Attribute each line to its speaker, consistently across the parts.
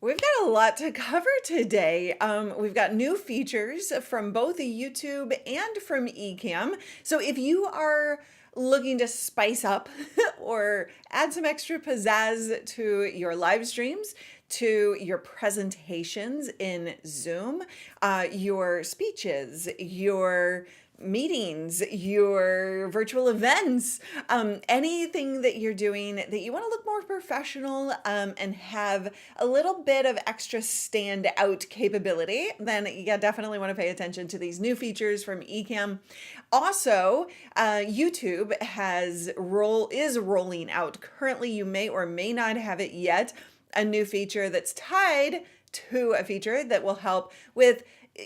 Speaker 1: We've got a lot to cover today. We've got new features from both YouTube and from Ecamm. So if you are looking to spice up or add some extra pizzazz to your live streams, to your presentations in Zoom, your speeches, your meetings, your virtual events, anything that you're doing that you want to look more professional and have a little bit of extra standout capability, then you definitely want to pay attention to these new features from Ecamm. Also, YouTube is rolling out. Currently, you may or may not have it yet, a new feature that's tied to a feature that will help with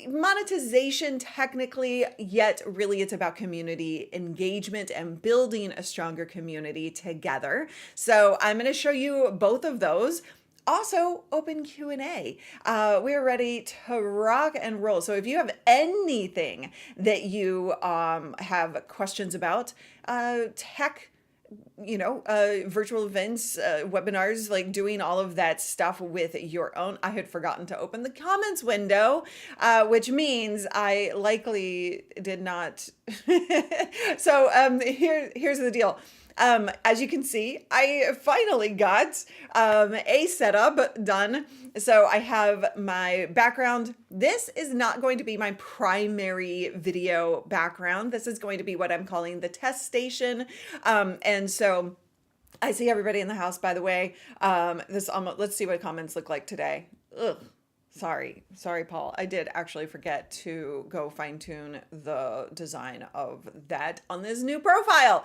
Speaker 1: monetization technically, yet really it's about community engagement and building a stronger community together. So I'm going to show you both of those. Also, open Q&A. We're ready to rock and roll. So if you have anything that you have questions about, tech, virtual events, webinars, like doing all of that stuff with your own. I had forgotten to open the comments window, which means I likely did not. So here's the deal. As you can see, I finally got a setup done. So I have my background. This is not going to be my primary video background. This is going to be what I'm calling the test station. And so I see everybody in the house, by the way. Let's see what comments look like today. Ugh. Sorry, Paul. I did actually forget to go fine tune the design of that on this new profile.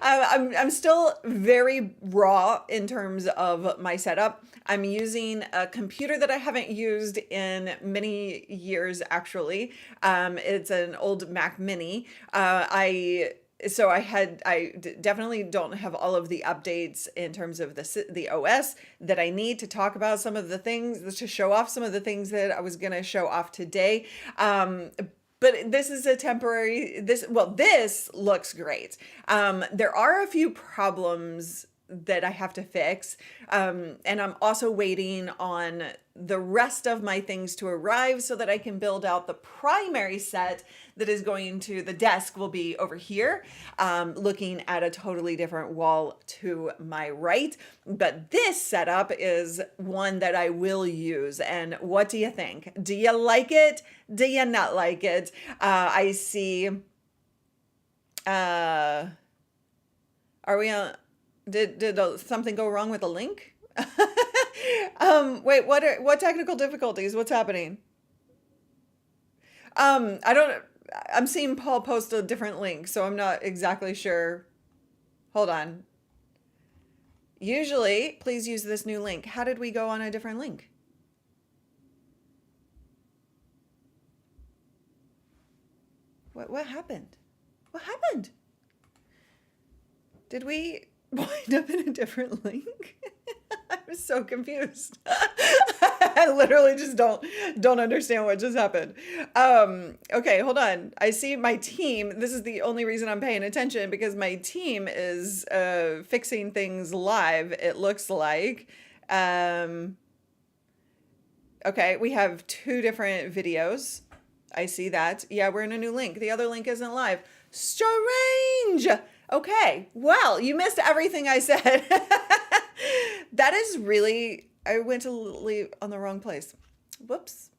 Speaker 1: I'm still very raw in terms of my setup. I'm using a computer that I haven't used in many years, actually. It's an old Mac Mini. I definitely don't have all of the updates in terms of the OS that I need to talk about some of the things, to show off some of the things that I was going to show off today. But this is a temporary, this looks great. There are a few problems that I have to fix. And I'm also waiting on the rest of my things to arrive so that I can build out the primary set that is the desk will be over here, looking at a totally different wall to my right. But this setup is one that I will use. And what do you think? Do you like it? Do you not like it? I see, are we on? Did something go wrong with the link? Wait, what technical difficulties? What's happening? I'm seeing Paul post a different link, so I'm not exactly sure. Hold on. Usually, please use this new link. How did we go on a different link? What happened? What happened? Did we wind up in a different link? I'm so confused. I literally just don't understand what just happened. Okay, hold on. I see my team. This is the only reason I'm paying attention, because my team is fixing things live, it looks like. Okay, we have 2 different videos. I see that. Yeah, we're in a new link. The other link isn't live. Strange. Okay, well, you missed everything I said. That is really, I went to leave on the wrong place. Whoops.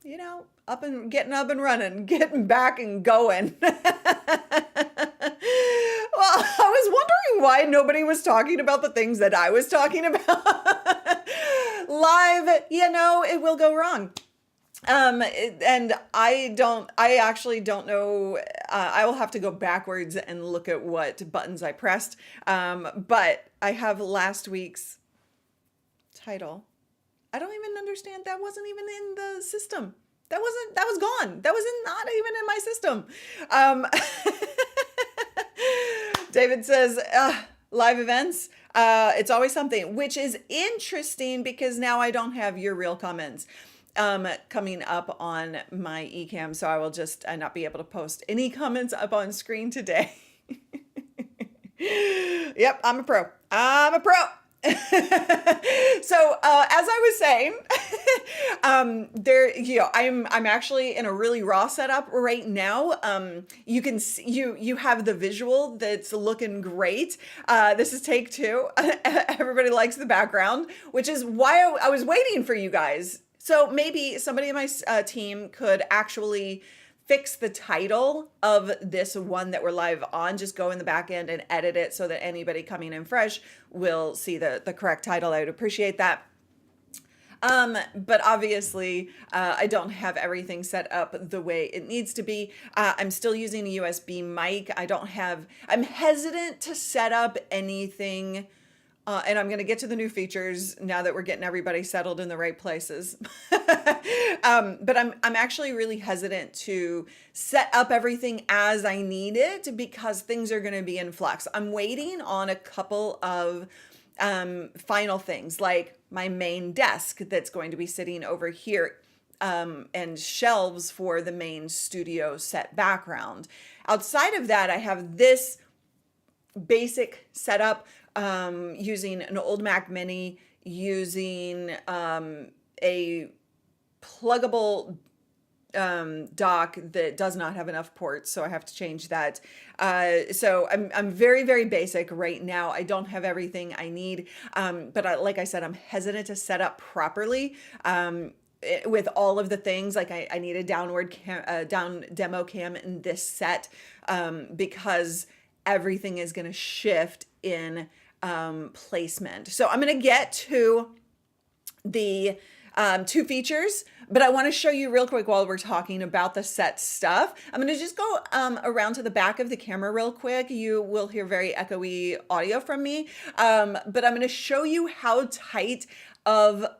Speaker 1: Getting up and running, getting back and going. Well, I was wondering why nobody was talking about the things that I was talking about. Live, it will go wrong. And I actually don't know. I will have to go backwards and look at what buttons I pressed. But I have last week's title. I don't even understand. That wasn't even in the system. That was gone. That was not even in my system. David says, live events. It's always something, which is interesting because now I don't have your real comments coming up on my Ecamm, so I will just not be able to post any comments up on screen today. Yep, I'm a pro. So as I was saying, I'm actually in a really raw setup right now. You can see, you have the visual that's looking great. This is take two. Everybody likes the background, which is why I was waiting for you guys. So maybe somebody in my team could actually fix the title of this one that we're live on. Just go in the back end and edit it so that anybody coming in fresh will see the correct title. I would appreciate that. But obviously, I don't have everything set up the way it needs to be. I'm still using a USB mic. I'm hesitant to set up anything. And I'm going to get to the new features now that we're getting everybody settled in the right places. But I'm actually really hesitant to set up everything as I need it because things are going to be in flux. I'm waiting on a couple of final things like my main desk that's going to be sitting over here, and shelves for the main studio set background. Outside of that, I have this basic setup using an old Mac Mini, using a pluggable dock that does not have enough ports, so I have to change that. So I'm very, very basic right now. I don't have everything I need, but like I said, I'm hesitant to set up properly. With all of the things, like I need a down demo cam in this set, because everything is going to shift in placement. So I'm going to get to the two features, but I want to show you real quick while we're talking about the set stuff. I'm going to just go around to the back of the camera real quick. You will hear very echoey audio from me, but I'm going to show you how tight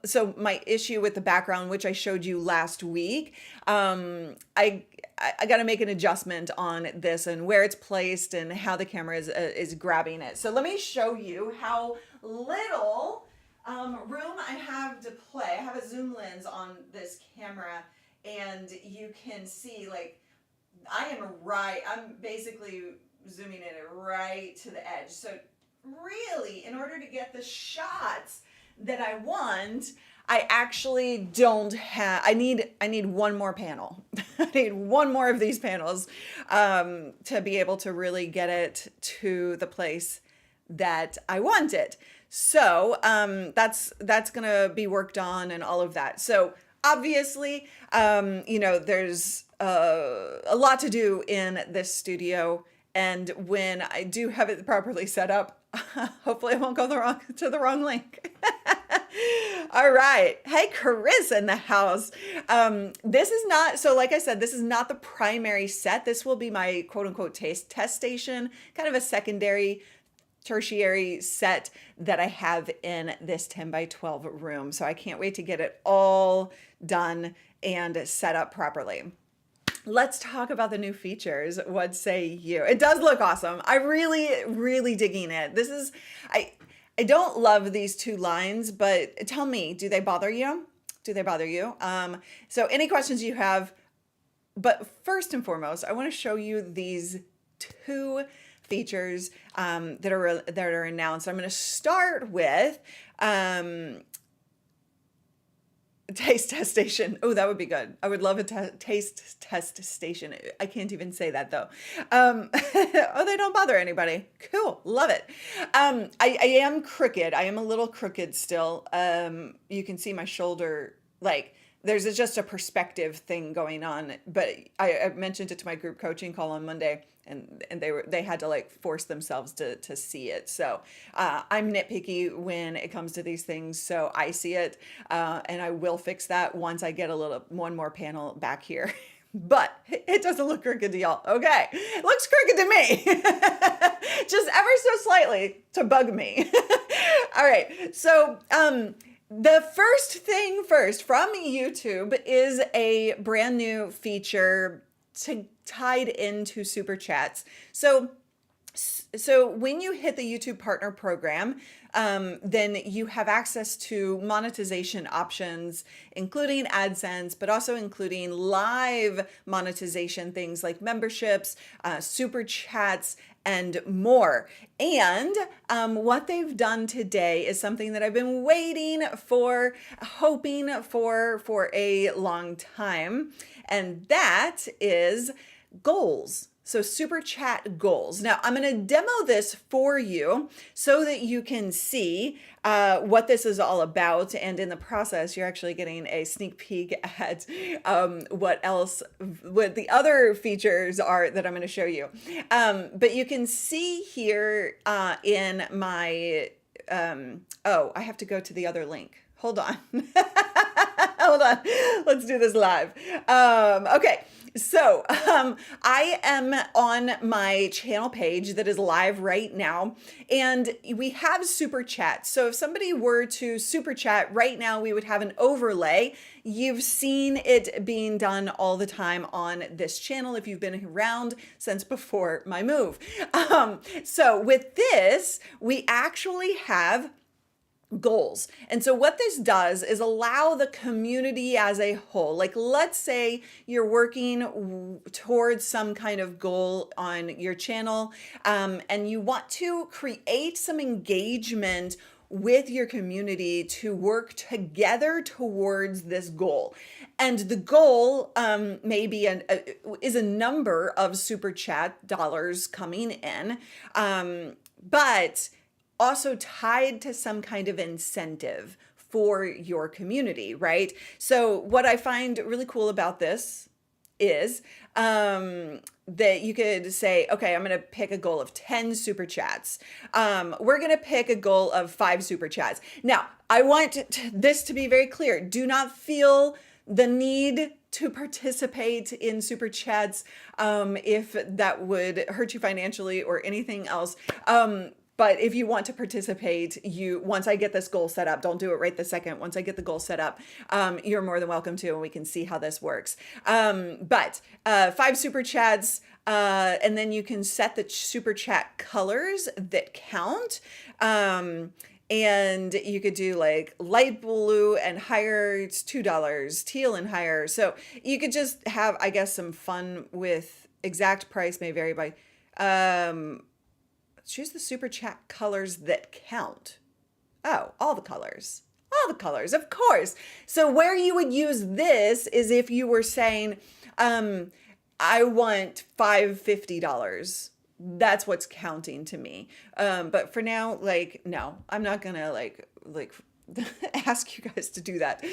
Speaker 1: so my issue with the background, which I showed you last week, I got to make an adjustment on this and where it's placed and how the camera is grabbing it. So let me show you how little room I have to play. I have a zoom lens on this camera, and you can see, like, I'm basically zooming in right to the edge. So really, in order to get the shots that I want, I actually don't have, I need one more panel. I need one more of these panels to be able to really get it to the place that I want it. So that's gonna be worked on and all of that. So obviously, there's a lot to do in this studio, and when I do have it properly set up, hopefully I won't go to the wrong link. All right. Hey, Chris in the house. This is not, so like I said, this is not the primary set. This will be my quote unquote test station, kind of a secondary, tertiary set that I have in this 10 by 12 room. So I can't wait to get it all done and set up properly. Let's talk about the new features. What say you? It does look awesome. I really digging it. I don't love these two lines, but tell me, do they bother you? Do they bother you? So any questions you have, but first and foremost, I want to show you these two features that are announced. I'm going to start with taste test station. Oh, that would be good. I would love a taste test station. I can't even say that though. Oh, they don't bother anybody. Cool. Love it. I am crooked. I am a little crooked still. You can see my shoulder, like there's just a perspective thing going on, but I mentioned it to my group coaching call on Monday, and they had to like force themselves to see it. So I'm nitpicky when it comes to these things, so I see it, and I will fix that once I get one more panel back here. But it doesn't look crooked to y'all. Okay, it looks crooked to me, just ever so slightly to bug me. All right, so the first thing first from YouTube is a brand new feature tied into Super Chats. So when you hit the YouTube Partner Program, then you have access to monetization options, including AdSense, but also including live monetization, things like memberships, Super Chats, and more. And what they've done today is something that I've been waiting for, hoping for a long time. And that is goals. So super chat goals. Now I'm going to demo this for you so that you can see what this is all about. And in the process, you're actually getting a sneak peek at what the other features are that I'm going to show you. But you can see here in my, oh, I have to go to the other link. Hold on. Hold on. Let's do this live. Okay. So I am on my channel page that is live right now, and we have super chat. So if somebody were to super chat right now, we would have an overlay. You've seen it being done all the time on this channel if you've been around since before my move. So with this, we actually have goals. And so what this does is allow the community as a whole, like let's say you're working towards some kind of goal on your channel, and you want to create some engagement with your community to work together towards this goal. And the goal maybe is a number of super chat dollars coming in, but also tied to some kind of incentive for your community, right? So what I find really cool about this is that you could say, okay, I'm going to pick a goal of 10 super chats. We're going to pick a goal of 5 super chats. Now, I want this to be very clear. Do not feel the need to participate in super chats if that would hurt you financially or anything else. But if you want to participate, once I get this goal set up, don't do it right this second. Once I get the goal set up, you're more than welcome to, and we can see how this works. But 5 super chats, and then you can set the super chat colors that count. And you could do like light blue and higher, it's $2, teal and higher. So you could just have, I guess, some fun with exact price may vary by, choose the super chat colors that count. Oh, all the colors. All the colors, of course. So where you would use this is if you were saying, I want $550. That's what's counting to me. But for now, like, no, I'm not gonna like ask you guys to do that.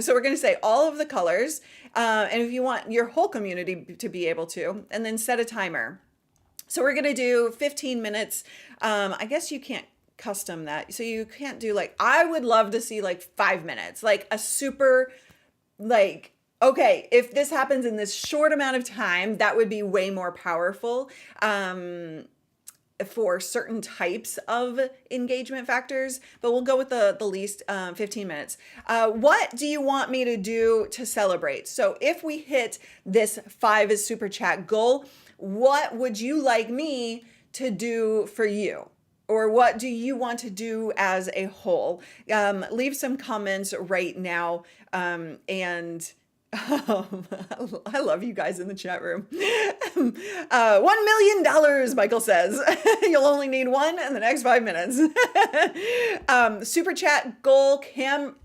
Speaker 1: So we're gonna say all of the colors. And if you want your whole community to be able to, and then set a timer. So we're going to do 15 minutes. I guess you can't custom that. So you can't do like, I would love to see like 5 minutes, like a super, like, okay, if this happens in this short amount of time, that would be way more powerful for certain types of engagement factors, but we'll go with the least 15 minutes. What do you want me to do to celebrate? So if we hit this 5 super chat goal, what would you like me to do for you? Or what do you want to do as a whole? Leave some comments right now. And I love you guys in the chat room. $1 million, Michael says. You'll only need 1 in the next 5 minutes. Super chat goal,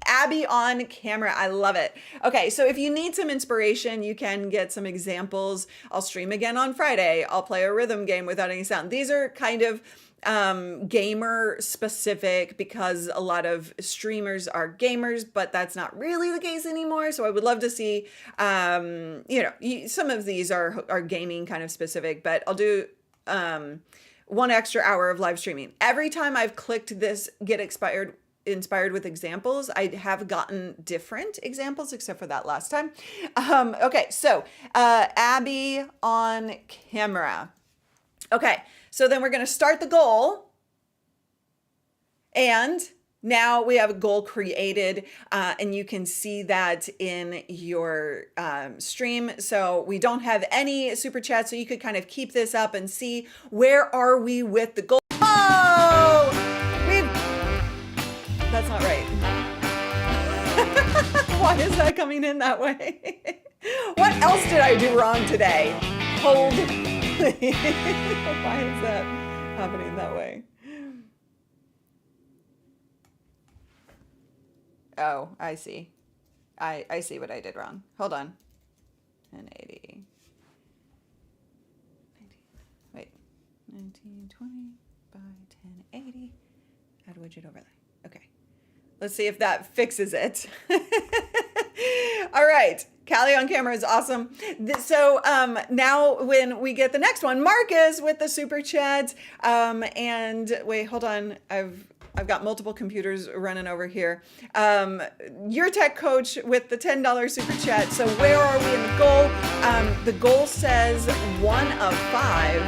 Speaker 1: Abby on camera. I love it. Okay, so if you need some inspiration, you can get some examples. I'll stream again on Friday. I'll play a rhythm game without any sound. These are kind of gamer specific because a lot of streamers are gamers, but that's not really the case anymore. So I would love to see, some of these are gaming kind of specific, but I'll do 1 extra hour of live streaming. Every time I've clicked this get inspired with examples, I have gotten different examples except for that last time. Okay, so Abby on camera. Okay, so then we're going to start the goal, and now we have a goal created, and you can see that in your stream. So we don't have any super chats, so you could kind of keep this up and see where are we with the goal. Oh, that's not right. Why is that coming in that way? What else did I do wrong today? Hold Really? Why is that happening that way? Oh, I see. I see what I did wrong. Hold on. 1080. Wait. 1920 by 1080. Add widget overlay. Okay. Let's see if that fixes it. All right. Callie on camera is awesome. So now when we get the next one, Marcus with the super chat. And wait, hold on. I've got multiple computers running over here. Your tech coach with the $10 super chat. So where are we in the goal? The goal says 1 of 5.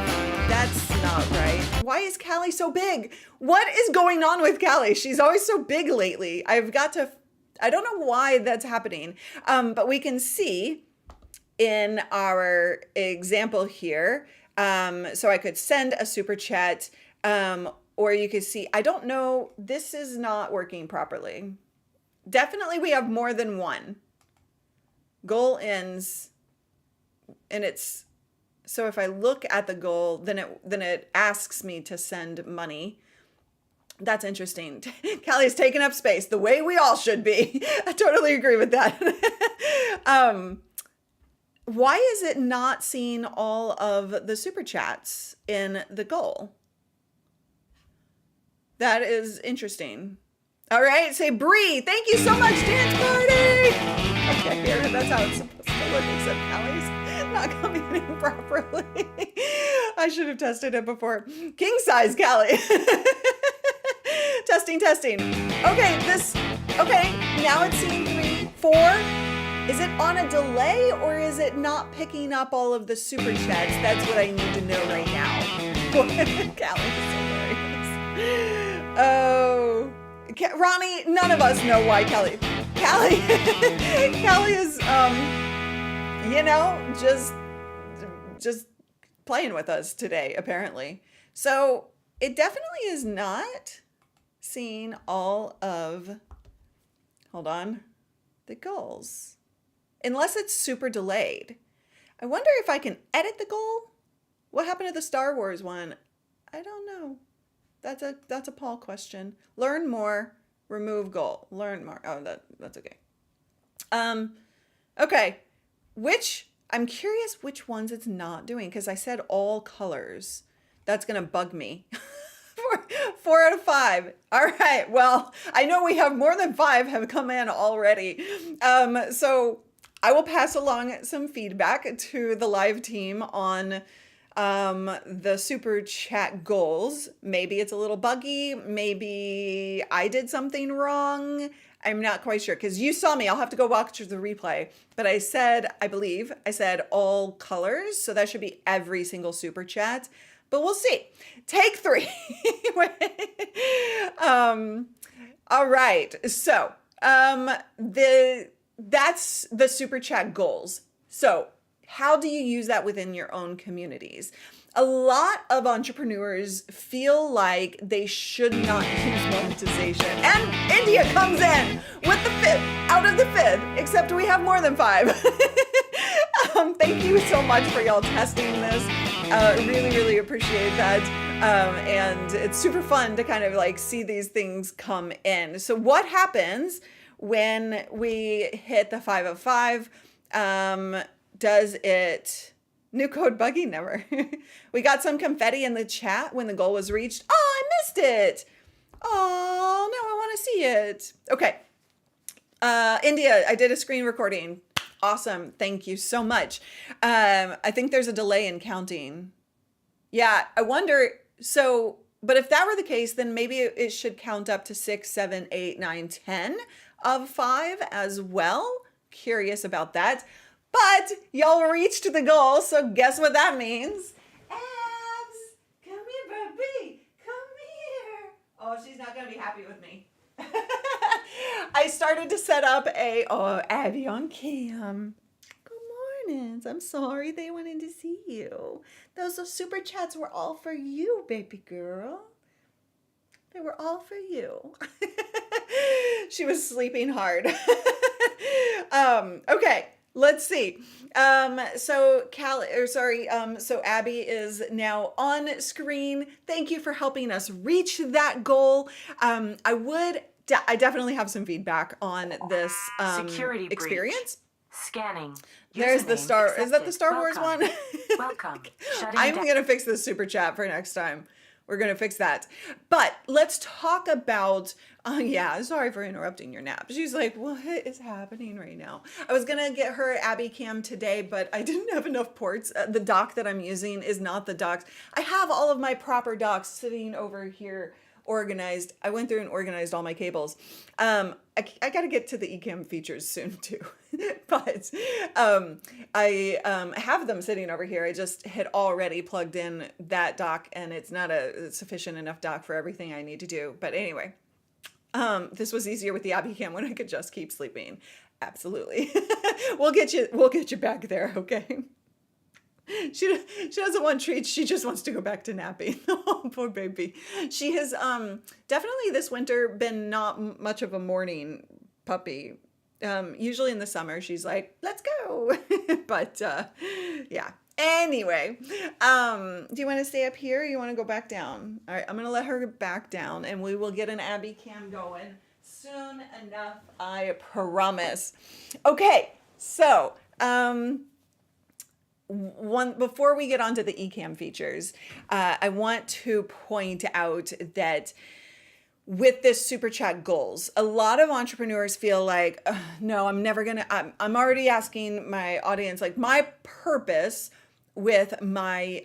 Speaker 1: That's not right. Why is Callie so big? What is going on with Callie? She's always so big lately. I don't know why that's happening. But we can see in our example here. So I could send a super chat, or you could see, I don't know, this is not working properly. Definitely we have more than one. Goal ends, and it's, so if I look at the goal, then it asks me to send money. That's interesting. Callie's taking up space the way we all should be. I totally agree with that. Why is it not seeing all of the super chats in the goal? That is interesting. All right, say Bree. Thank you so much, dance party. Okay, here, that's how it's supposed to look, except Callie's not coming in properly. I should have tested it before. King size, Callie. Testing. Okay, now it's seeing 3, 4. Is it on a delay or is it not picking up all of the super chats? That's what I need to know right now. Callie is hilarious. Oh, Ronnie, none of us know why Callie is, just playing with us today, apparently. So it definitely is not seeing all of, hold on, the goals, unless it's super delayed. I wonder if I can edit the goal. What happened to the Star Wars one? I don't know. That's a Paul question. Learn more, remove goal. Learn more. Oh, that's okay. Okay. I'm curious which ones it's not doing, because I said all colors. That's gonna bug me. 4 out of 5. All right. Well, I know we have more than 5 have come in already. So I will pass along some feedback to the live team on the super chat goals. Maybe it's a little buggy. Maybe I did something wrong. I'm not quite sure, because you saw me. I'll have to go watch the replay. But I believe I said all colors. So that should be every single super chat. But we'll see. Take 3. All right. So that's the super chat goals. So how do you use that within your own communities? A lot of entrepreneurs feel like they should not use monetization. And India comes in with the 5th, out of the 5th, except we have more than 5. Thank you so much for y'all testing this. Really, really appreciate that. And it's super fun to kind of like see these things come in. So what happens when we hit the 5 of 5? Does it... New code buggy? Never. We got some confetti in the chat when the goal was reached. Oh, I missed it. Oh, no, I want to see it. Okay. India, I did a screen recording. Awesome. Thank you so much. I think there's a delay in counting. Yeah, I wonder. So, but if that were the case, then maybe it should count up to 6, 7, 8, 9, 10 of 5 as well. Curious about that. But y'all reached the goal, so guess what that means? Abs, come here, baby, come here. Oh, she's not gonna be happy with me. I started to set up Abby on cam. Good mornings. I'm sorry they wanted to see you. Those super chats were all for you, baby girl. They were all for you. She was sleeping hard. Okay. Let's see. So Abby is now on screen. Thank you for helping us reach that goal. I definitely have some feedback on this
Speaker 2: Security breach.
Speaker 1: experience.
Speaker 2: Scanning.
Speaker 1: There's the
Speaker 2: Username
Speaker 1: Star. Is that the
Speaker 2: accepted.
Speaker 1: Star Wars
Speaker 2: Welcome.
Speaker 1: one?
Speaker 2: Welcome. Shutting
Speaker 1: I'm
Speaker 2: down.
Speaker 1: gonna fix the super chat for next time. We're gonna fix that. But let's talk about. Oh yeah, sorry for interrupting your nap. She's like, what is happening right now? I was gonna get her Abby Cam today, but I didn't have enough ports. The dock that I'm using is not the docks. I have all of my proper docks sitting over here organized. I went through and organized all my cables. I got to get to the Ecamm features soon too, but I have them sitting over here. I just had already plugged in that dock, and it's not a sufficient enough dock for everything I need to do. But anyway, this was easier with the Abby Cam when I could just keep sleeping. Absolutely, we'll get you back there. Okay. She doesn't want treats. She just wants to go back to napping. Oh, poor baby. She has definitely this winter been not much of a morning puppy. Usually in the summer she's like, let's go. But yeah. Anyway, do you want to stay up here or you want to go back down? All right, I'm gonna let her back down and we will get an Abby Cam going soon enough, I promise. Okay, so before we get onto the Ecamm features, I want to point out that with this super chat goals, a lot of entrepreneurs feel like, no, I'm never gonna. I'm already asking my audience, like my purpose with my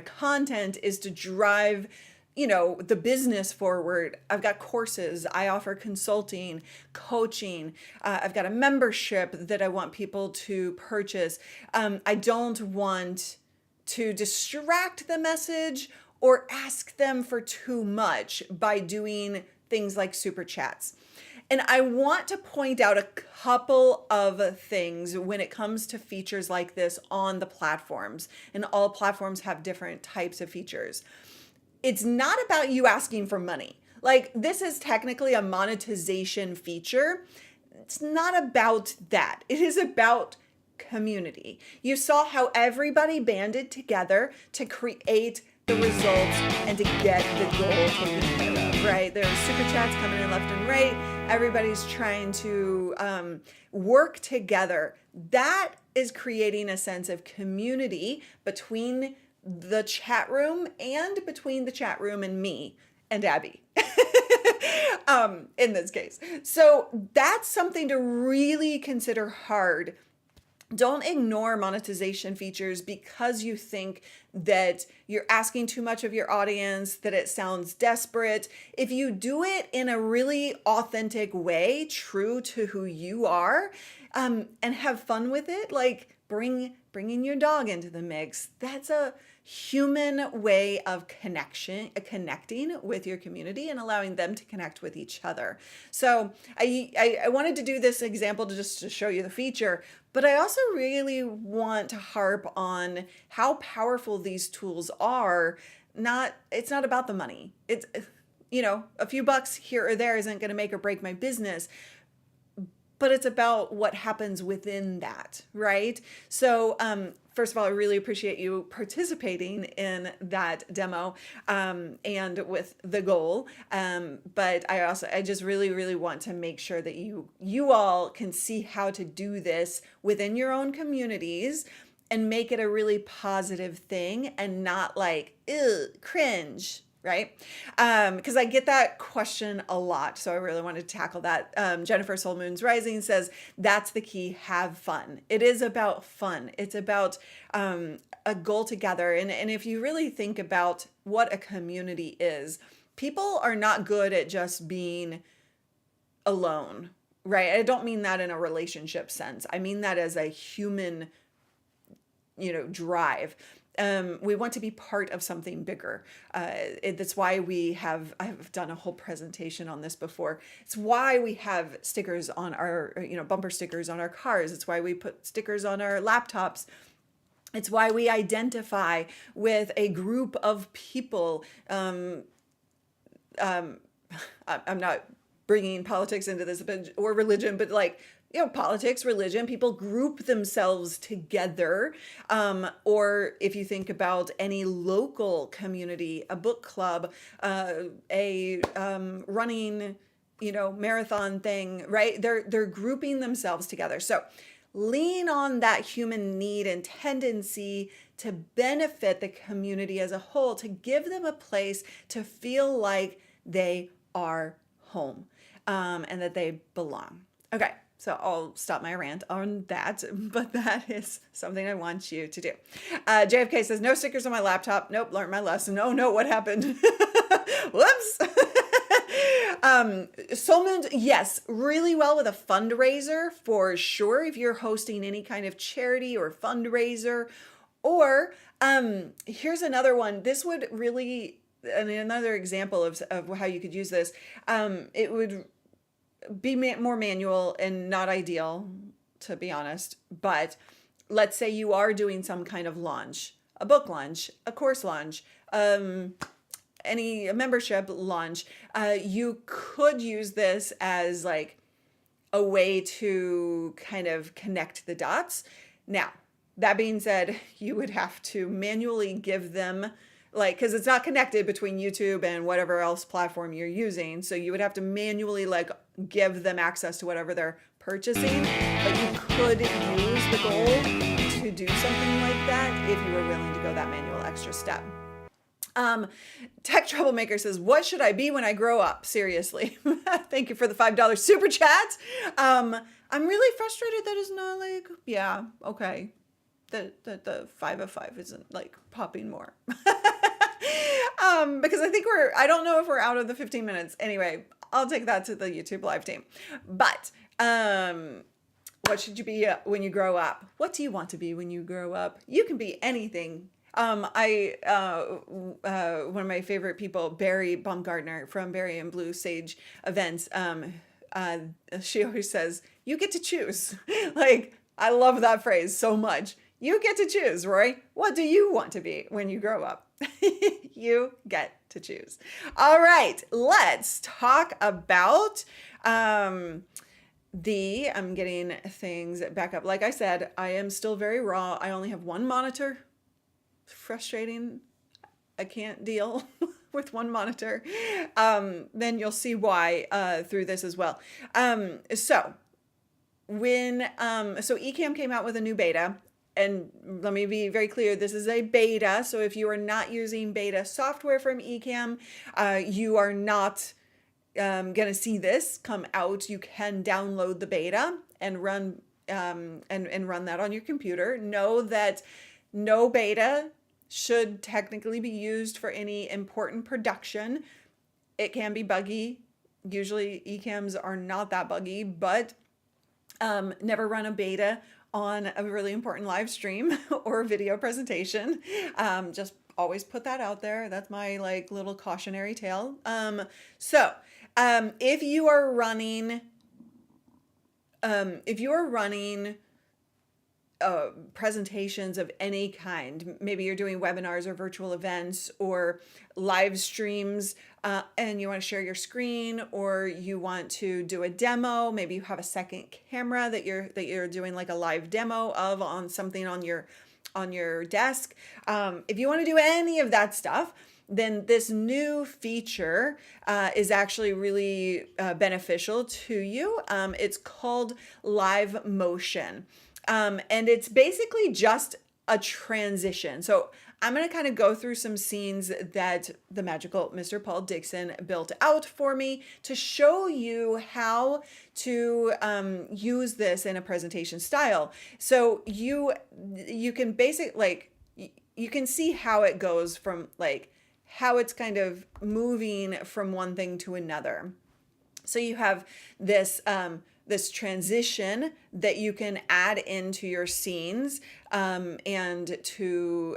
Speaker 1: content is to drive the business forward. I've got courses, I offer consulting, coaching, I've got a membership that I want people to purchase. I don't want to distract the message or ask them for too much by doing things like super chats. And I want to point out a couple of things when it comes to features like this on the platforms. And all platforms have different types of features. It's not about you asking for money. Like, this is technically a monetization feature. It's not about that. It is about community. You saw how everybody banded together to create the results and to get the goal taken care of, right? There are super chats coming in left and right. Everybody's trying to work together. That is creating a sense of community between the chat room and between the chat room and me and Abby in this case. So that's something to really consider hard. Don't ignore monetization features because you think that you're asking too much of your audience, that it sounds desperate. If you do it in a really authentic way, true to who you are, and have fun with it, like bringing your dog into the mix, that's a human way of connecting with your community and allowing them to connect with each other. So I wanted to do this example just to show you the feature, but I also really want to harp on how powerful these tools are. It's not about the money. It's, a few bucks here or there isn't going to make or break my business, but it's about what happens within that, right? So first of all, I really appreciate you participating in that demo and with the goal. But I just really, really want to make sure that you all can see how to do this within your own communities and make it a really positive thing and not like, ew, cringe. Right? Because I get that question a lot. So I really wanted to tackle that. Jennifer Soul Moon's Rising says, that's the key, have fun. It is about fun. It's about a goal together. And if you really think about what a community is, people are not good at just being alone, right? I don't mean that in a relationship sense. I mean that as a human, drive. We want to be part of something bigger. That's why I've done a whole presentation on this before. It's why we have stickers on our, bumper stickers on our cars. It's why we put stickers on our laptops. It's why we identify with a group of people. I'm not bringing politics into this or religion, but like, politics, religion, people group themselves together. Or if you think about any local community, a book club, a running, marathon thing, right? They're grouping themselves together. So lean on that human need and tendency to benefit the community as a whole, to give them a place to feel like they are home, and that they belong. Okay, so I'll stop my rant on that, but that is something I want you to do. JFK says, no stickers on my laptop. Nope, learned my lesson. Oh no, what happened? Whoops. Solmund, yes, really well with a fundraiser for sure. If you're hosting any kind of charity or fundraiser, or here's another one. This would really, and another example of how you could use this. It would be more manual and not ideal, to be honest. But let's say you are doing some kind of launch, a book launch, a course launch, any membership launch. You could use this as like a way to kind of connect the dots. Now, that being said, you would have to manually give them, like, because it's not connected between YouTube and whatever else platform you're using. So you would have to manually like give them access to whatever they're purchasing. But you could use the goal to do something like that if you were willing to go that manual extra step. Tech Troublemaker says, what should I be when I grow up? Seriously. Thank you for the $5 super chat. I'm really frustrated that it's not like, yeah, okay. The 5 of 5 isn't like popping more. Because I don't know if we're out of the 15 minutes. Anyway, I'll take that to the YouTube live team. But, what should you be when you grow up? What do you want to be when you grow up? You can be anything. One of my favorite people, Barry Baumgartner from Barry and Blue Sage events, she always says, you get to choose. Like, I love that phrase so much. You get to choose, Roy. What do you want to be when you grow up? You get to choose. All right, let's talk about I'm getting things back up. Like I said, I am still very raw. I only have one monitor. Frustrating. I can't deal with one monitor. Then you'll see why through this as well. So Ecamm came out with a new beta, and let me be very clear, this is a beta. So if you are not using beta software from Ecamm, you are not going to see this come out. You can download the beta and run and run that on your computer. Know that no beta should technically be used for any important production. It can be buggy. Usually Ecamms are not that buggy, but never run a beta on a really important live stream or video presentation. Just always put that out there. That's my like little cautionary tale. If you are running presentations of any kind, maybe you're doing webinars or virtual events or live streams, and you want to share your screen, or you want to do a demo, maybe you have a second camera that you're doing like a live demo of on something on your desk. If you want to do any of that stuff, then this new feature is actually really beneficial to you. It's called Live Motion. And it's basically just a transition. So I'm going to kind of go through some scenes that the magical Mr. Paul Dixon built out for me to show you how to use this in a presentation style. So you can you can see how it goes from like how it's kind of moving from one thing to another. So you have this transition that you can add into your scenes, and to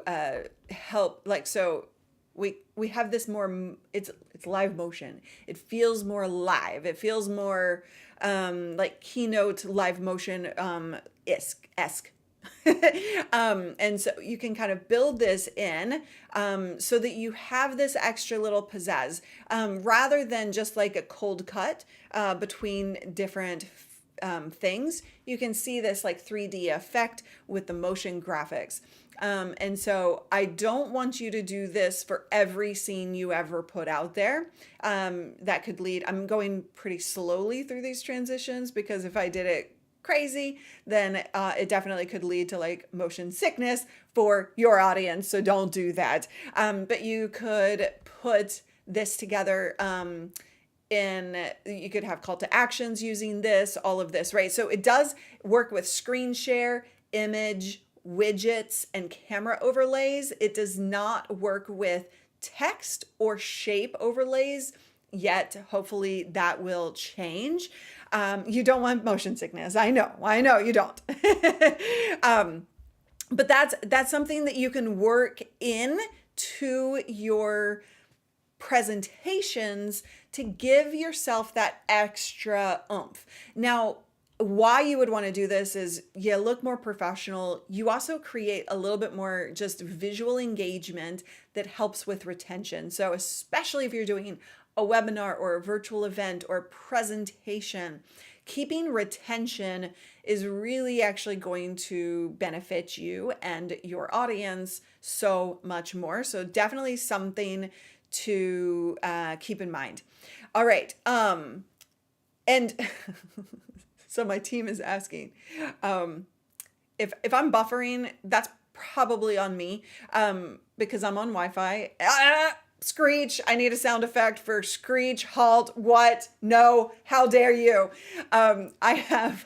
Speaker 1: help, like, so we have this more, it's live motion. It feels more live. It feels more like keynote live motion esque. And so you can kind of build this in so that you have this extra little pizzazz, rather than just like a cold cut between different things, you can see this like 3D effect with the motion graphics. And so I don't want you to do this for every scene you ever put out there. That could lead, I'm going pretty slowly through these transitions because if I did it crazy, then it definitely could lead to like motion sickness for your audience. So don't do that. But you could put this together you could have call to actions using this, all of this, right? So it does work with screen share, image, widgets, and camera overlays. It does not work with text or shape overlays yet. Hopefully that will change. You don't want motion sickness. I know you don't. But that's something that you can work in to your presentations to give yourself that extra oomph. Now, why you would want to do this is you look more professional. You also create a little bit more just visual engagement that helps with retention. So especially if you're doing a webinar or a virtual event or presentation, keeping retention is really actually going to benefit you and your audience so much more. So definitely something to keep in mind. All right. And so my team is asking if I'm buffering, that's probably on me because I'm on Wi-Fi. Screech. I need a sound effect for screech, halt, what? No, how dare you? I have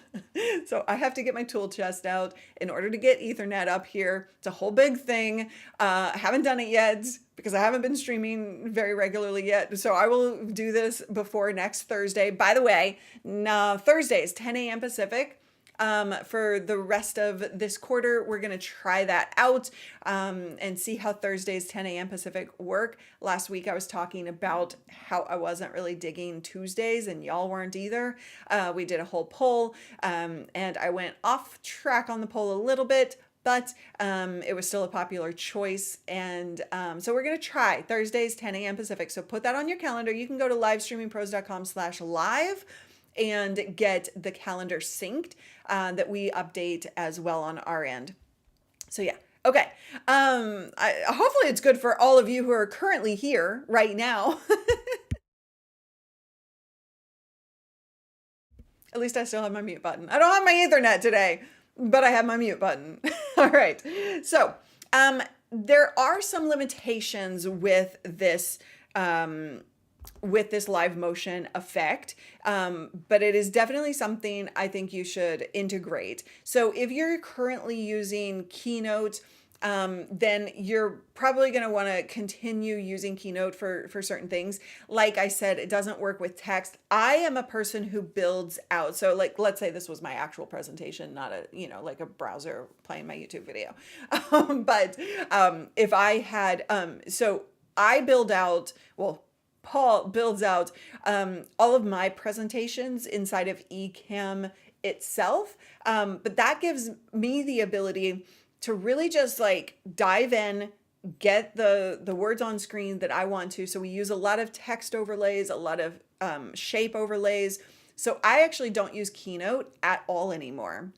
Speaker 1: to get my tool chest out in order to get Ethernet up here. It's a whole big thing. I haven't done it yet because I haven't been streaming very regularly yet. So I will do this before next Thursday. By the way, Thursdays, 10 a.m. Pacific. For the rest of this quarter, we're going to try that out and see how Thursdays 10 a.m. Pacific work. Last week, I was talking about how I wasn't really digging Tuesdays and y'all weren't either. We did a whole poll and I went off track on the poll a little bit, but it was still a popular choice. And so we're going to try Thursdays 10 a.m. Pacific. So put that on your calendar. You can go to livestreamingpros.com/live and get the calendar synced that we update as well on our end. So yeah, okay. Hopefully it's good for all of you who are currently here right now. At least I still have my mute button. I don't have my Ethernet today, but I have my mute button. All right. So there are some limitations with this live motion effect, but it is definitely something I think you should integrate. So if you're currently using Keynote, then you're probably going to want to continue using Keynote for certain things. Like I said, it doesn't work with text. I am a person who builds out. So like, let's say this was my actual presentation, not like a browser playing my YouTube video. But if I had, so I build out, Paul builds out all of my presentations inside of Ecamm itself. But that gives me the ability to really just like dive in, get the words on screen that I want to. So we use a lot of text overlays, a lot of shape overlays. So I actually don't use Keynote at all anymore.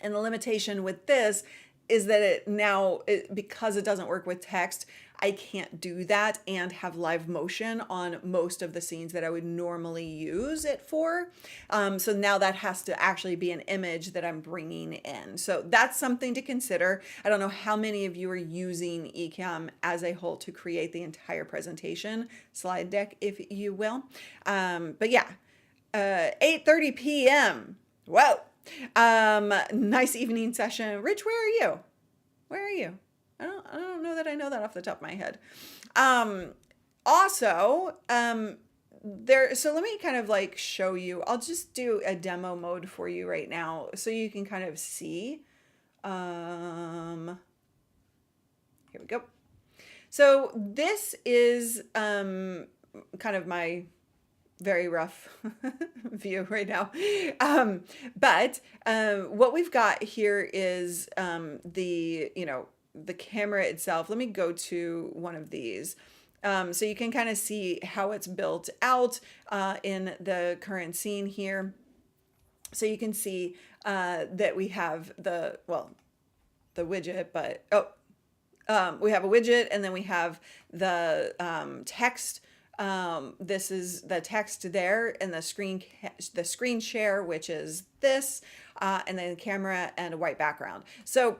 Speaker 1: And the limitation with this is that because it doesn't work with text, I can't do that and have live motion on most of the scenes that I would normally use it for. So now that has to actually be an image that I'm bringing in. So that's something to consider. I don't know how many of you are using Ecamm as a whole to create the entire presentation, slide deck, if you will. But yeah, 8:30 p.m. Whoa. Nice evening session. Rich, where are you? Where are you? I don't know that I know that off the top of my head. So let me kind of like show you. I'll just do a demo mode for you right now so you can kind of see. Here we go. So this is kind of my very rough view right now. But what we've got here is the camera itself. Let me go to one of these. So you can kind of see how it's built out in the current scene here. So you can see that we have the widget, but we have a widget, and then we have the text. This is the text there, and the screen share, which is this, and then the camera and a white background. So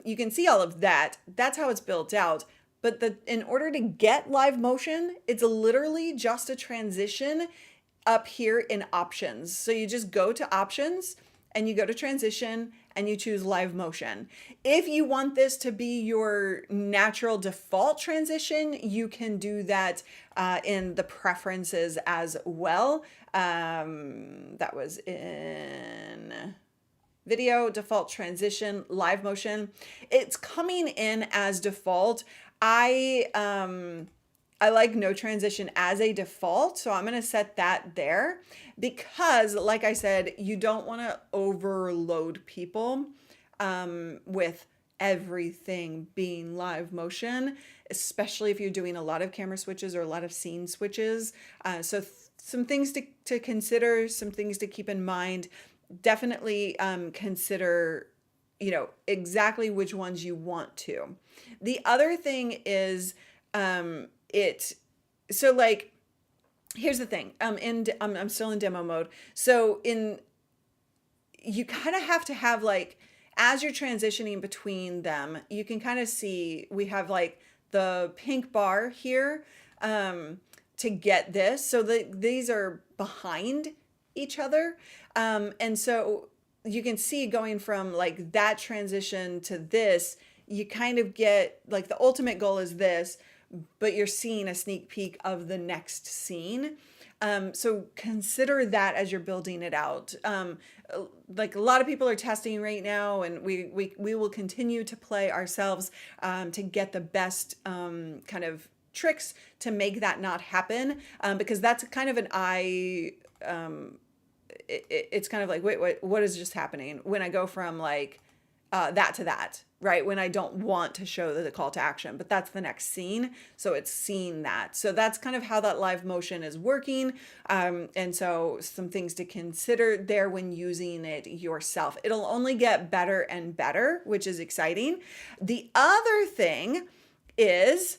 Speaker 1: you can see all of that. That's how it's built out. But in order to get live motion, it's literally just a transition up here in options. So you just go to options and you go to transition and you choose live motion. If you want this to be your natural default transition, you can do that in the preferences as well. That was in video, default transition, live motion. It's coming in as default. I like no transition as a default, so I'm going to set that there because, like I said, you don't want to overload people with everything being live motion, especially if you're doing a lot of camera switches or a lot of scene switches. So some things to consider, some things to keep in mind. Definitely consider, exactly which ones you want to. The other thing is, here's the thing. I'm still in demo mode. So you kind of have to have as you're transitioning between them, you can kind of see we have the pink bar here to get this. So these are behind each other. And so you can see going from that transition to this, you kind of get the ultimate goal is this, but you're seeing a sneak peek of the next scene. So consider that as you're building it out. A lot of people are testing right now, and we will continue to play ourselves to get the best kind of tricks to make that not happen, because that's kind of it's kind of wait, what is just happening when I go from that to that, right? When I don't want to show the call to action, but that's the next scene. So it's seeing that. So that's kind of how that live motion is working. And so some things to consider there when using it yourself. It'll only get better and better, which is exciting. The other thing is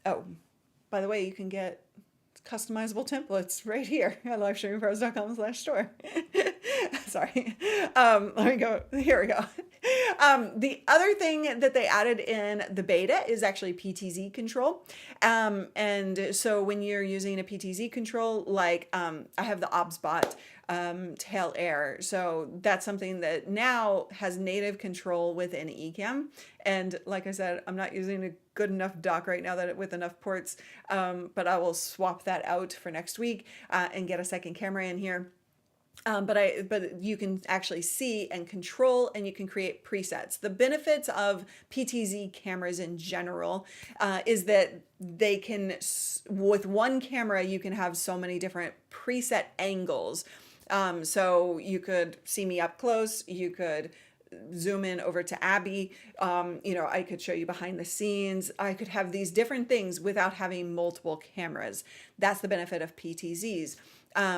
Speaker 1: oh, by the way, you can get customizable templates right here at livestreamingpros.com/store. Sorry. Let me go. Here we go. The other thing that they added in the beta is actually PTZ control. And so when you're using a PTZ control, I have the OBSBot tail air. So that's something that now has native control within Ecamm. And like I said, I'm not using a good enough dock right now with enough ports, but I will swap that out for next week and get a second camera in here. But you can actually see and control, and you can create presets. The benefits of PTZ cameras in general is that they can, with one camera, you can have so many different preset angles. So you could see me up close, you could zoom in over to Abby, I could show you behind the scenes, I could have these different things without having multiple cameras. That's the benefit of PTZs,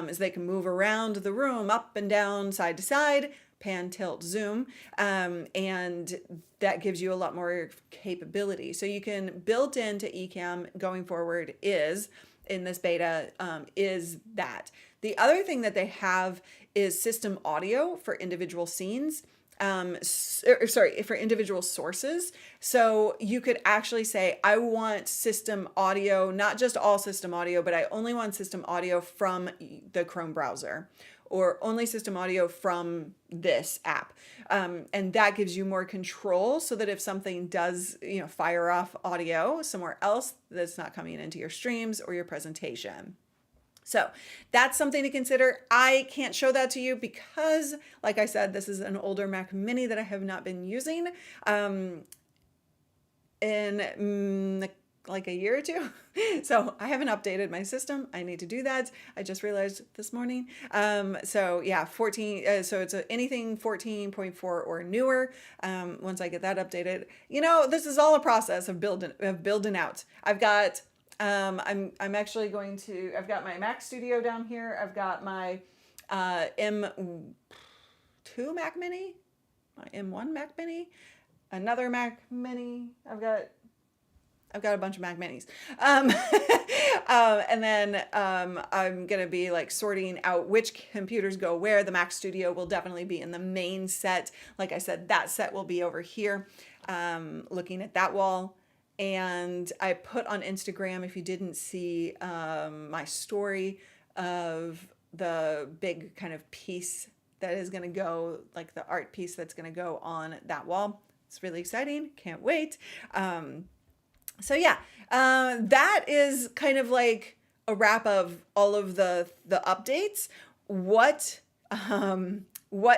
Speaker 1: is they can move around the room up and down, side to side, pan, tilt, zoom, and that gives you a lot more capability. So you can built into Ecamm going forward is, in this beta, is that. The other thing that they have is system audio for individual scenes. For individual sources. So you could actually say, I want system audio, not just all system audio, but I only want system audio from the Chrome browser, or only system audio from this app. And that gives you more control, so that if something does, fire off audio somewhere else, that's not coming into your streams or your presentation. So that's something to consider. I can't show that to you because, like I said, this is an older Mac Mini that I have not been using in like a year or two. So I haven't updated my system. I need to do that. I just realized this morning. So yeah, 14. So it's anything 14.4 or newer. Once I get that updated, this is all a process of building out. I've got I'm actually going to, I've got my Mac Studio down here. I've got my M2 Mac Mini, my M1 Mac Mini, another Mac Mini. I've got a bunch of Mac Minis. And then I'm going to be like sorting out which computers go where. The Mac Studio will definitely be in the main set. Like I said, that set will be over here, looking at that wall. And I put on Instagram, if you didn't see my story of the big kind of piece that is going to go, like the art piece that's going to go on that wall. It's really exciting. Can't wait. So yeah, that is kind of like a wrap of all of the updates. What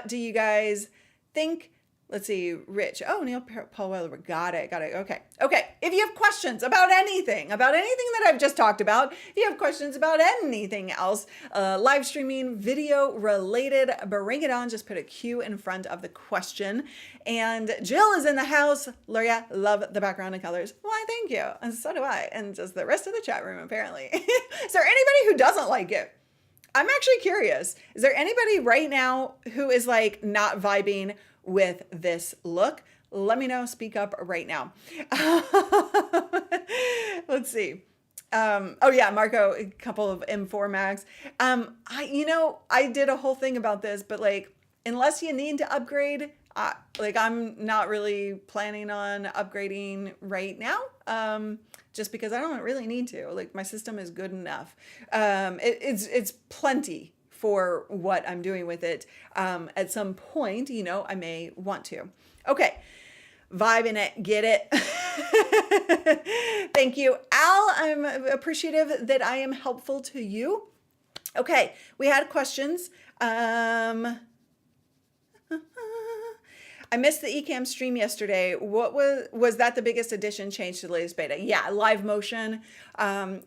Speaker 1: do you guys think? Let's see, Rich. Oh, Neil Paul Weller. Got it. Okay. If you have questions about anything that I've just talked about, if you have questions about anything else, live streaming, video related, bring it on. Just put a Q in front of the question. And Jill is in the house. Luria, love the background and colors. Why, thank you. And so do I. And just the rest of the chat room, apparently. Is there anybody who doesn't like it? I'm actually curious. Is there anybody right now who is like not vibing with this look? Let me know. Speak up right now. Let's see. Oh yeah, Marco, a couple of M4 Max. I did a whole thing about this, but like, unless you need to upgrade, like I'm not really planning on upgrading right now. Just because I don't really need to. Like my system is good enough. It's plenty for what I'm doing with it. At some point, I may want to. Okay, vibe in it, get it. Thank you, Al. I'm appreciative that I am helpful to you. Okay, we had questions. I missed the Ecamm stream yesterday. What was that the biggest addition change to the latest beta? Yeah, live motion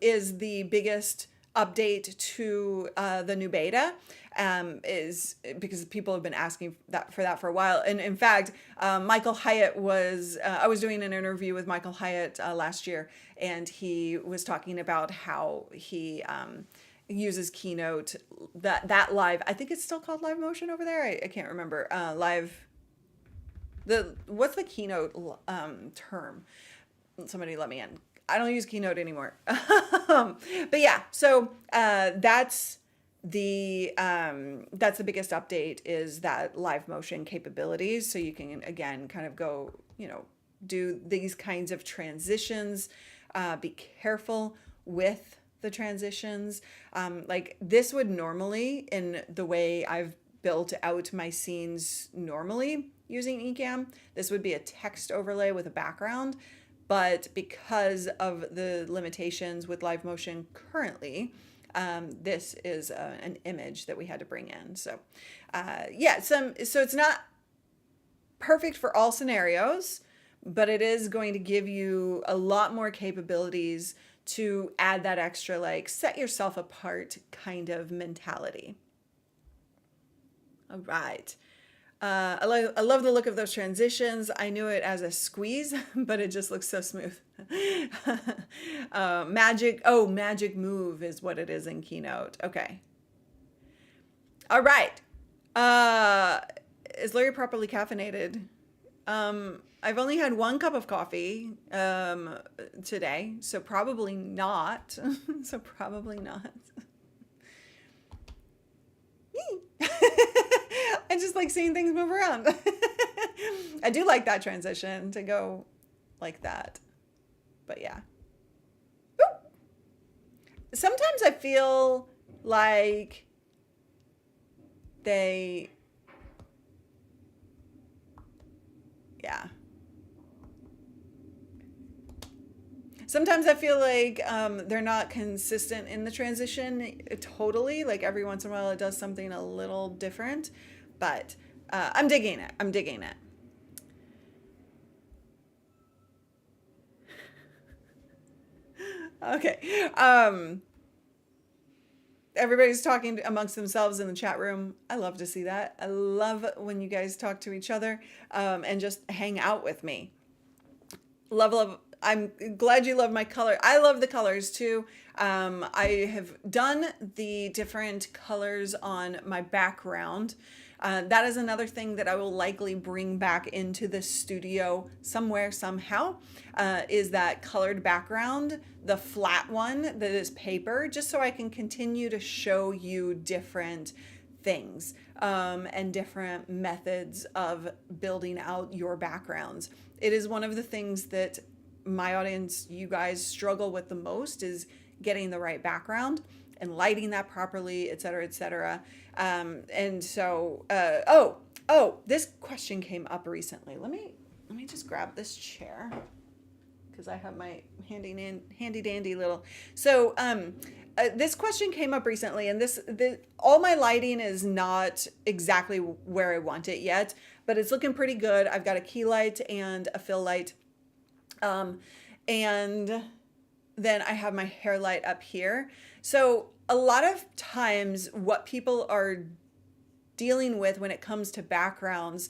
Speaker 1: is the biggest update to the new beta, is because people have been asking for that for a while. And in fact, Michael Hyatt I was doing an interview with Michael Hyatt last year, and he was talking about how he uses Keynote, that live, I think it's still called live motion over there. I can't remember. What's the Keynote term? Somebody let me in. I don't use Keynote anymore. But yeah, so that's the biggest update, is that live motion capabilities. So you can, again, kind of go, do these kinds of transitions. Be careful with the transitions. Like this would normally, in the way I've built out my scenes normally using Ecamm, this would be a text overlay with a background. But because of the limitations with live motion currently, this is an image that we had to bring in. So so it's not perfect for all scenarios, but it is going to give you a lot more capabilities to add that extra, like, set yourself apart kind of mentality. All right. I love the look of those transitions. I knew it as a squeeze, but it just looks so smooth. Magic move is what it is in Keynote. Okay. All right. Is Larry properly caffeinated? I've only had 1 cup of coffee today, so probably not. I just like seeing things move around. I do like that transition to go like that. But yeah. Woo! Sometimes I feel like Sometimes I feel like they're not consistent in the transition totally. Like every once in a while it does something a little different. But I'm digging it. Okay. Everybody's talking amongst themselves in the chat room. I love to see that. I love when you guys talk to each other and just hang out with me. Love I'm glad you love my color. I love the colors too. I have done the different colors on my background. That is another thing that I will likely bring back into the studio somewhere, somehow, is that colored background, the flat one that is paper, just so I can continue to show you different things and different methods of building out your backgrounds. It is one of the things that my audience, you guys, struggle with the most, is getting the right background and lighting that properly, et cetera, et cetera. And so, this question came up recently. Let me just grab this chair because I have my handy dandy little. So, this question came up recently, and all my lighting is not exactly where I want it yet, but it's looking pretty good. I've got a key light and a fill light. And then I have my hair light up here. So a lot of times what people are dealing with when it comes to backgrounds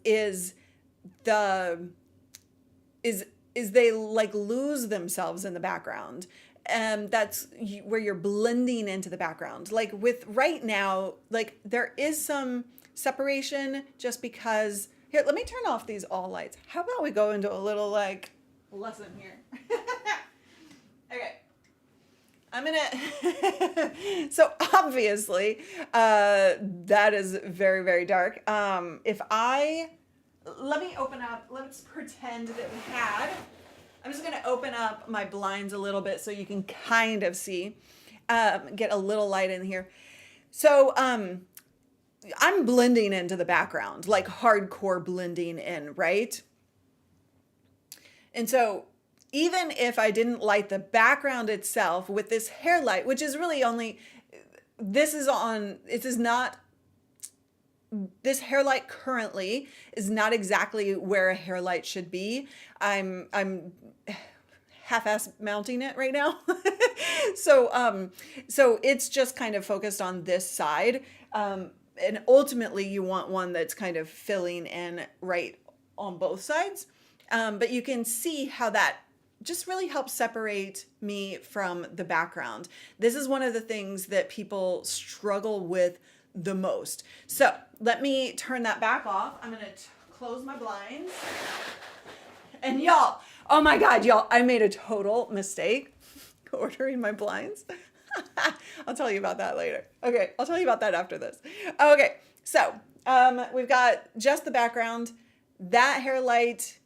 Speaker 1: is they like lose themselves in the background. And that's where you're blending into the background. Like with right now, like there is some separation just because, here, let me turn off these all lights. How about we go into a little like lesson here? Okay. I'm gonna, so obviously, that is very, very dark. Let's pretend that we had, I'm just gonna open up my blinds a little bit so you can kind of see, get a little light in here. So, I'm blending into the background, like hardcore blending in, right? And so even if I didn't light the background itself with this hair light, which is really only, this hair light currently is not exactly where a hair light should be. I'm half-ass mounting it right now. So it's just kind of focused on this side. And ultimately you want one that's kind of filling in right on both sides. But you can see how that just really helps separate me from the background. This is one of the things that people struggle with the most. So let me turn that back off. I'm going to close my blinds. And y'all, oh my God, y'all, I made a total mistake ordering my blinds. I'll tell you about that later. Okay, I'll tell you about that after this. Okay, so we've got just the background. That hair light,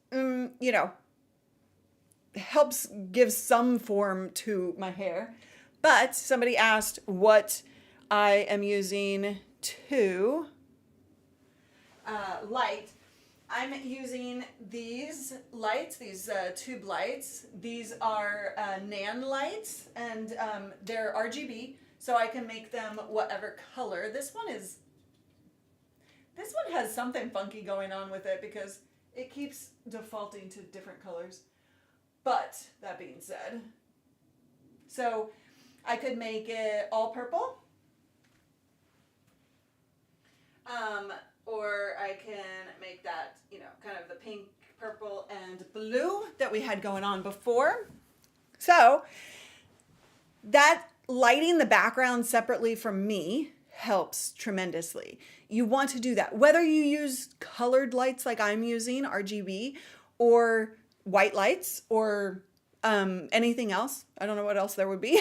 Speaker 1: helps give some form to my hair. But somebody asked what I am using to light. I'm using these lights, these tube lights. These are NAND lights, and they're RGB, so I can make them whatever color. This one has something funky going on with it because it keeps defaulting to different colors. But that being said, so I could make it all purple, or I can make that, kind of the pink, purple, and blue that we had going on before. So that lighting the background separately from me helps tremendously. You want to do that. Whether you use colored lights like I'm using, RGB, or white lights, or anything else. I don't know what else there would be.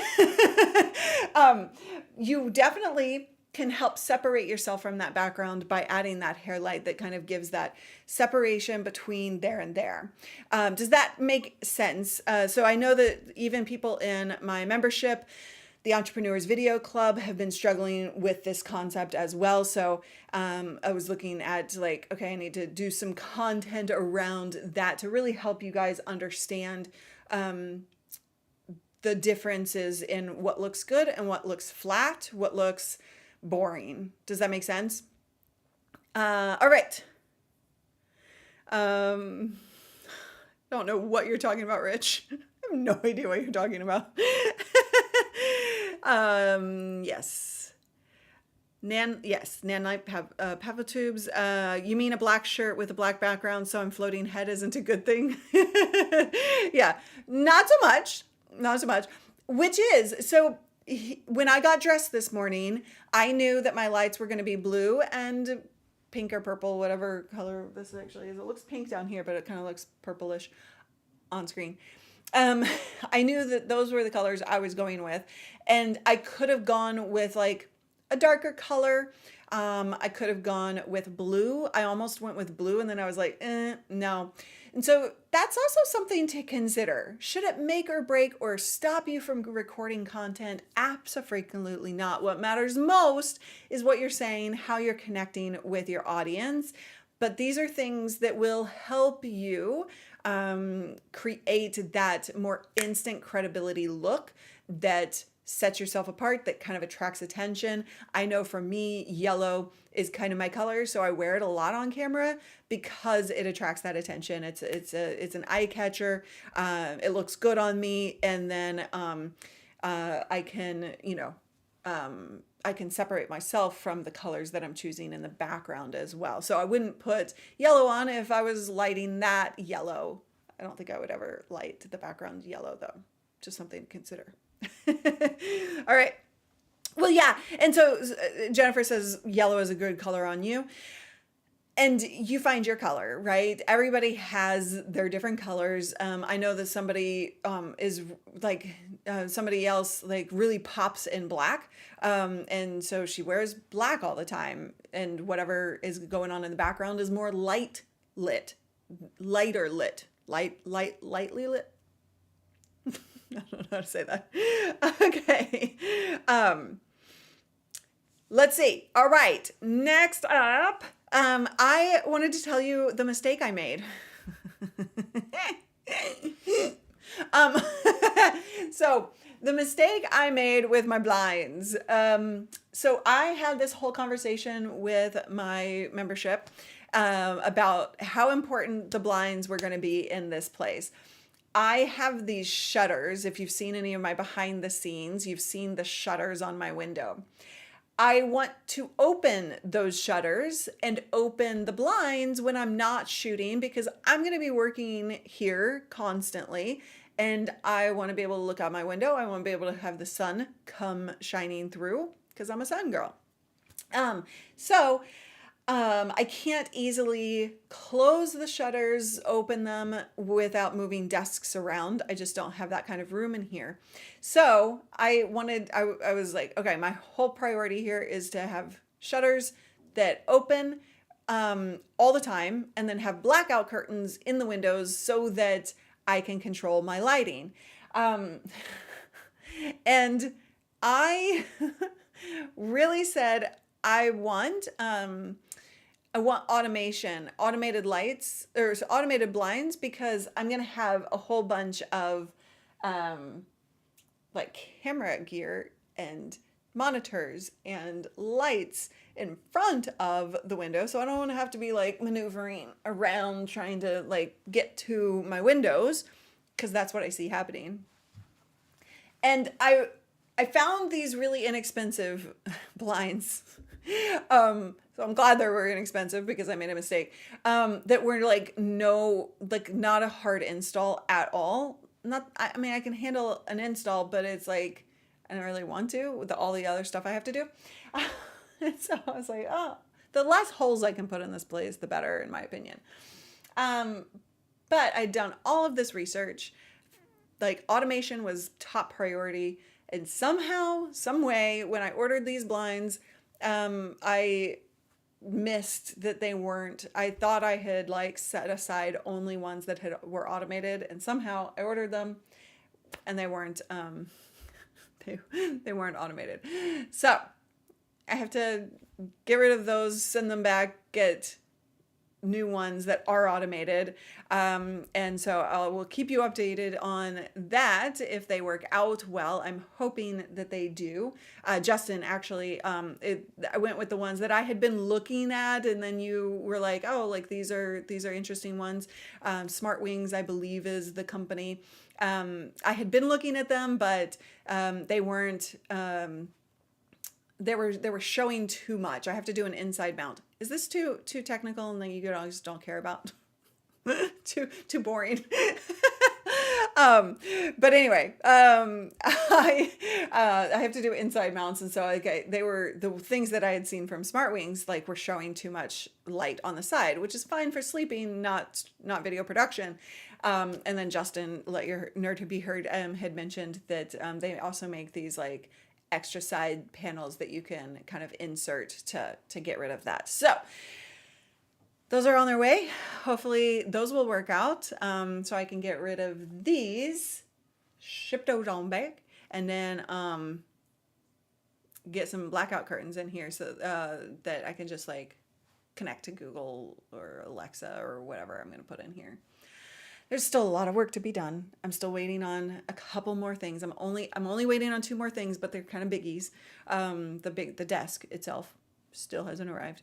Speaker 1: You definitely can help separate yourself from that background by adding that hair light that kind of gives that separation between there and there. Does that make sense? So I know that even people in my membership, the Entrepreneurs Video Club, have been struggling with this concept as well. So I was looking at okay, I need to do some content around that to really help you guys understand the differences in what looks good and what looks flat, what looks boring. Does that make sense? All right. Don't know what you're talking about, Rich. I have no idea what you're talking about. Yes. nanite pavo tubes. You mean a black shirt with a black background, so I'm floating head isn't a good thing? Yeah, not so much. Not so much. Which is, so when I got dressed this morning, I knew that my lights were going to be blue and pink or purple, whatever color this actually is. It looks pink down here, but it kind of looks purplish on screen. Um, I knew that those were the colors I was going with, and I could have gone with like a darker color. I could have gone with blue. I almost went with blue, and then I was like, no. And so that's also something to consider. Should it make or break or stop you from recording content? Absolutely not. What matters most is what you're saying, how you're connecting with your audience. But these are things that will help you create that more instant credibility look that sets yourself apart, that kind of attracts attention. I know for me, yellow is kind of my color, so I wear it a lot on camera because it attracts that attention. It's an eye catcher. It looks good on me, and then I can I can separate myself from the colors that I'm choosing in the background as well. So I wouldn't put yellow on if I was lighting that yellow. I don't think I would ever light the background yellow though. Just something to consider. All right. Well, yeah. And so Jennifer says yellow is a good color on you. And you find your color, right? Everybody has their different colors. I know that somebody is like, somebody else like really pops in black. And so she wears black all the time. And whatever is going on in the background is more lighter lit. Lightly lit. I don't know how to say that. Okay. Let's see. All right. Next up, I wanted to tell you the mistake I made. um, so the mistake I made with my blinds. So I had this whole conversation with my membership about how important the blinds were going to be in this place. I have these shutters. If you've seen any of my behind the scenes, you've seen the shutters on my window. I want to open those shutters and open the blinds when I'm not shooting because I'm going to be working here constantly and I want to be able to look out my window. I want to be able to have the sun come shining through because I'm a sun girl. I can't easily close the shutters, open them without moving desks around. I just don't have that kind of room in here. So I was like, okay, my whole priority here is to have shutters that open all the time and then have blackout curtains in the windows so that I can control my lighting. And I really said, I want automation, automated lights or automated blinds because I'm going to have a whole bunch of like camera gear and monitors and lights in front of the window. So I don't want to have to be like maneuvering around trying to like get to my windows because that's what I see happening. And I found these really inexpensive blinds. So I'm glad they were inexpensive because I made a mistake. That were like not a hard install at all. I mean, I can handle an install, but it's like, I don't really want to with all the other stuff I have to do. And so I was like, oh, the less holes I can put in this place, the better, in my opinion. But I'd done all of this research. Like automation was top priority. And somehow, some way, when I ordered these blinds, I missed that they weren't. I thought I had like set aside only ones that were automated, and somehow I ordered them, and they weren't. They weren't automated. So I have to get rid of those, send them back, get new ones that are automated. And so I will keep you updated on that if they work out well. I'm hoping that they do. Justin, actually, I went with the ones that I had been looking at, and then you were like, oh, like these are interesting ones. Smart Wings, I believe, is the company. I had been looking at them, but they weren't they were showing too much. I have to do an inside mount. Is this too technical and then you guys don't care about? too boring. But anyway, I have to do inside mounts, and so they were the things that I had seen from SmartWings, like were showing too much light on the side, which is fine for sleeping, not video production. And then Justin, Let Your Nerd Be Heard, had mentioned that they also make these like extra side panels that you can kind of insert to get rid of that. So those are on their way. Hopefully those will work out, so I can get rid of these, ship those on back, and then get some blackout curtains in here so that I can just like connect to Google or Alexa or whatever I'm going to put in here. There's still a lot of work to be done. I'm still waiting on a couple more things. I'm only waiting on 2 more things, but they're kind of biggies. The desk itself still hasn't arrived.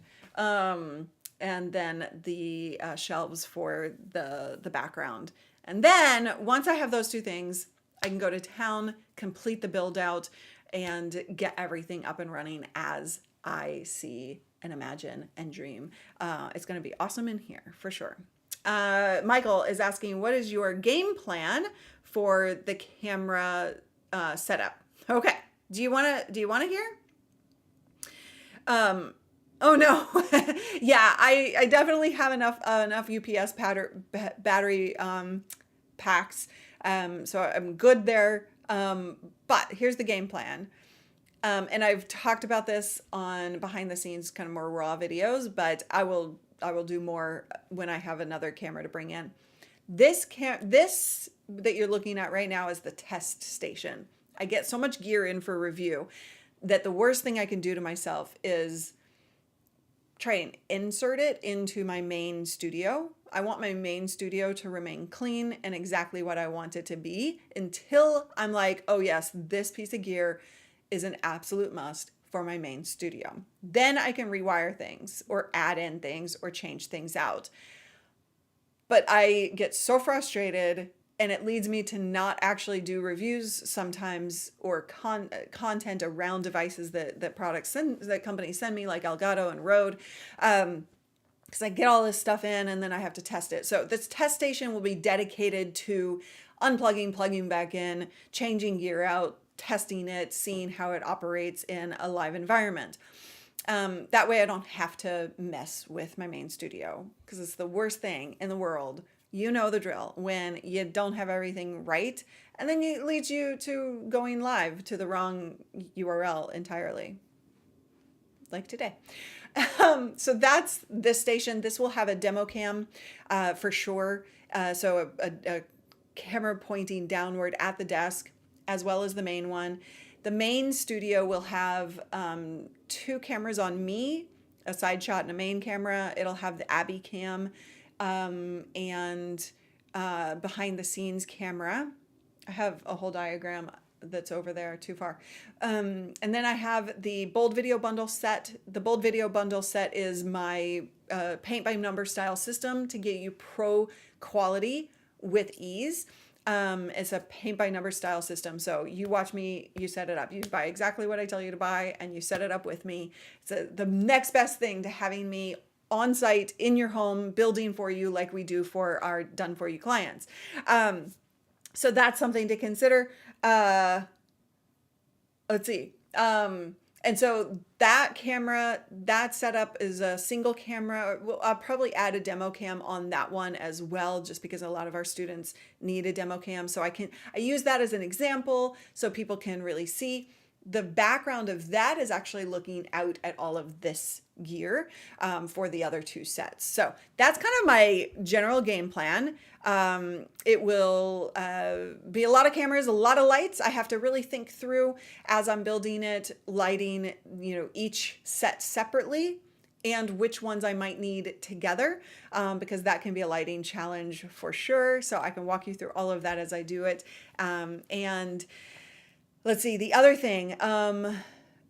Speaker 1: And then the shelves for the background. And then once I have those 2 things, I can go to town, complete the build out, and get everything up and running as I see and imagine and dream. It's going to be awesome in here for sure. Michael is asking, what is your game plan for the camera setup? Okay. Do you want to hear? Oh no. Yeah, I definitely have enough UPS battery packs. So I'm good there. But here's the game plan. And I've talked about this on behind the scenes, kind of more raw videos, but I will do more when I have another camera to bring in. This that you're looking at right now is the test station. I get so much gear in for review that the worst thing I can do to myself is try and insert it into my main studio. I want my main studio to remain clean and exactly what I want it to be until I'm like, oh yes, this piece of gear is an absolute must for my main studio. Then I can rewire things or add in things or change things out. But I get so frustrated, and it leads me to not actually do reviews sometimes or content around devices that that companies send me, like Elgato and Rode, because I get all this stuff in and then I have to test it. So this test station will be dedicated to unplugging, plugging back in, changing gear out, testing it, seeing how it operates in a live environment. That way I don't have to mess with my main studio, because it's the worst thing in the world. You know the drill when you don't have everything right, and then it leads you to going live to the wrong URL entirely, like today. So that's this station. This will have a demo cam for sure. So a camera pointing downward at the desk, as well as the main one. The main studio will have 2 cameras on me, a side shot and a main camera. It'll have the Abby cam and behind the scenes camera. I have a whole diagram that's over there too far. And then I have the Bold Video Bundle set. The Bold Video Bundle set is my paint by number style system to get you pro quality with ease. It's a paint by number style system. So you watch me, you set it up. You buy exactly what I tell you to buy and you set it up with me. It's the next best thing to having me on site in your home, building for you like we do for our done for you clients. So that's something to consider. Let's see. And so that camera, that setup is a single camera. I'll probably add a demo cam on that one as well, just because a lot of our students need a demo cam. So I use that as an example so people can really see. The background of that is actually looking out at all of this gear for the other 2 sets. So that's kind of my general game plan. It will be a lot of cameras, a lot of lights. I have to really think through as I'm building it, lighting, each set separately and which ones I might need together, because that can be a lighting challenge for sure. So I can walk you through all of that as I do it. And let's see, the other thing, all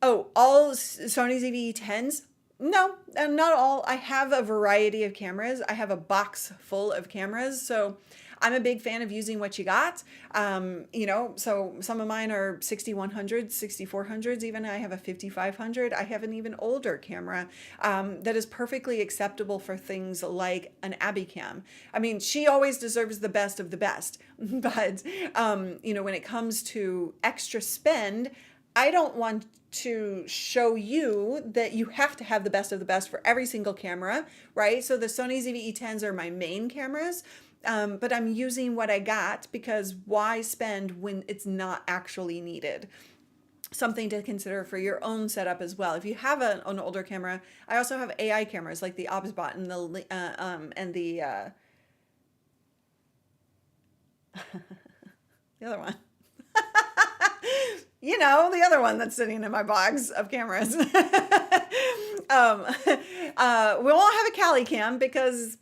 Speaker 1: Sony ZV-E10s? No, not all. I have a variety of cameras. I have a box full of cameras. So I'm a big fan of using what you got. So some of mine are 6100s, 6400s, even I have a 5500. I have an even older camera that is perfectly acceptable for things like an Ecamm. I mean, she always deserves the best of the best, but when it comes to extra spend, I don't want to show you that you have to have the best of the best for every single camera, right? So the Sony ZV-E10s are my main cameras, but I'm using what I got because why spend when it's not actually needed? Something to consider for your own setup as well. If you have an older camera, I also have AI cameras like the OBSBot and the the other one. The other one that's sitting in my box of cameras. We won't have a Cali cam because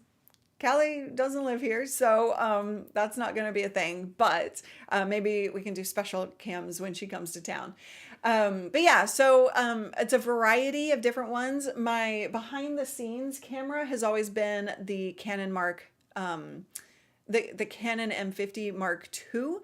Speaker 1: Callie doesn't live here, so that's not going to be a thing, but maybe we can do special cams when she comes to town. But yeah, so it's a variety of different ones. My behind the scenes camera has always been the Canon the Canon M50 Mark II.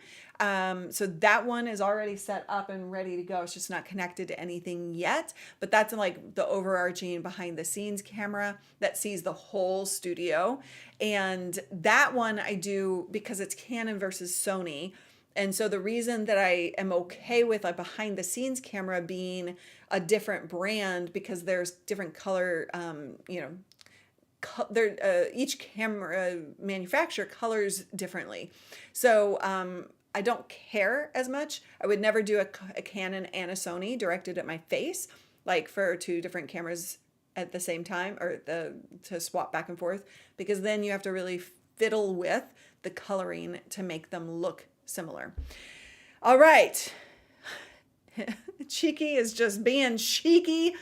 Speaker 1: So that one is already set up and ready to go. It's just not connected to anything yet, but that's like the overarching behind the scenes camera that sees the whole studio. And that one I do because it's Canon versus Sony. And so the reason that I am okay with a behind the scenes camera being a different brand, because there's different color, each camera manufacturer colors differently. So I don't care as much. I would never do a Canon and a Sony directed at my face, like for two different cameras at the same time, or to swap back and forth, because then you have to really fiddle with the coloring to make them look similar. All right. Cheeky is just being cheeky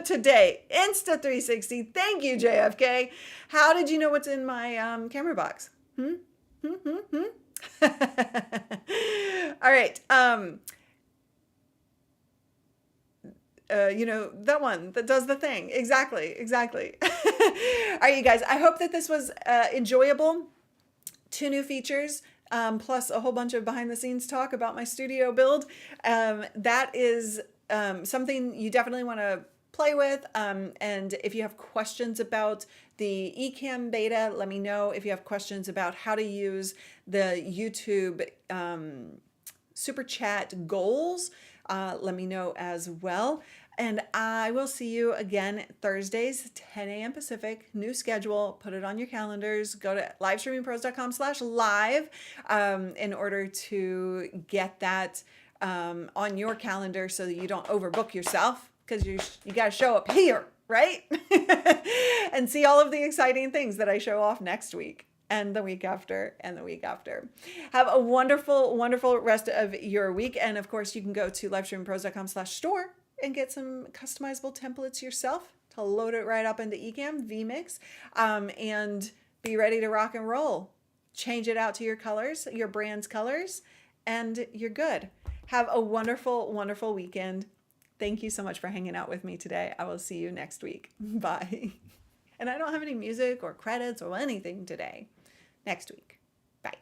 Speaker 1: today. Insta360. Thank you, JFK. How did you know what's in my camera box? All right. That one that does the thing. Exactly. All right, you guys. I hope that this was enjoyable. 2 new features. Plus a whole bunch of behind the scenes talk about my studio build. That is something you definitely want to play with. And if you have questions about the Ecamm beta, let me know. If you have questions about how to use the YouTube super chat goals, let me know as well. And I will see you again Thursdays, 10 a.m. Pacific, new schedule. Put it on your calendars. Go to livestreamingpros.com/live in order to get that on your calendar so that you don't overbook yourself, because you got to show up here, right? And see all of the exciting things that I show off next week and the week after and the week after. Have a wonderful, wonderful rest of your week. And of course, you can go to livestreamingpros.com/store and get some customizable templates yourself to load it right up into Ecamm, vMix, and be ready to rock and roll. Change it out to your colors, your brand's colors, and you're good. Have a wonderful, wonderful weekend. Thank you so much for hanging out with me today. I will see you next week. Bye. And I don't have any music or credits or anything today. Next week. Bye.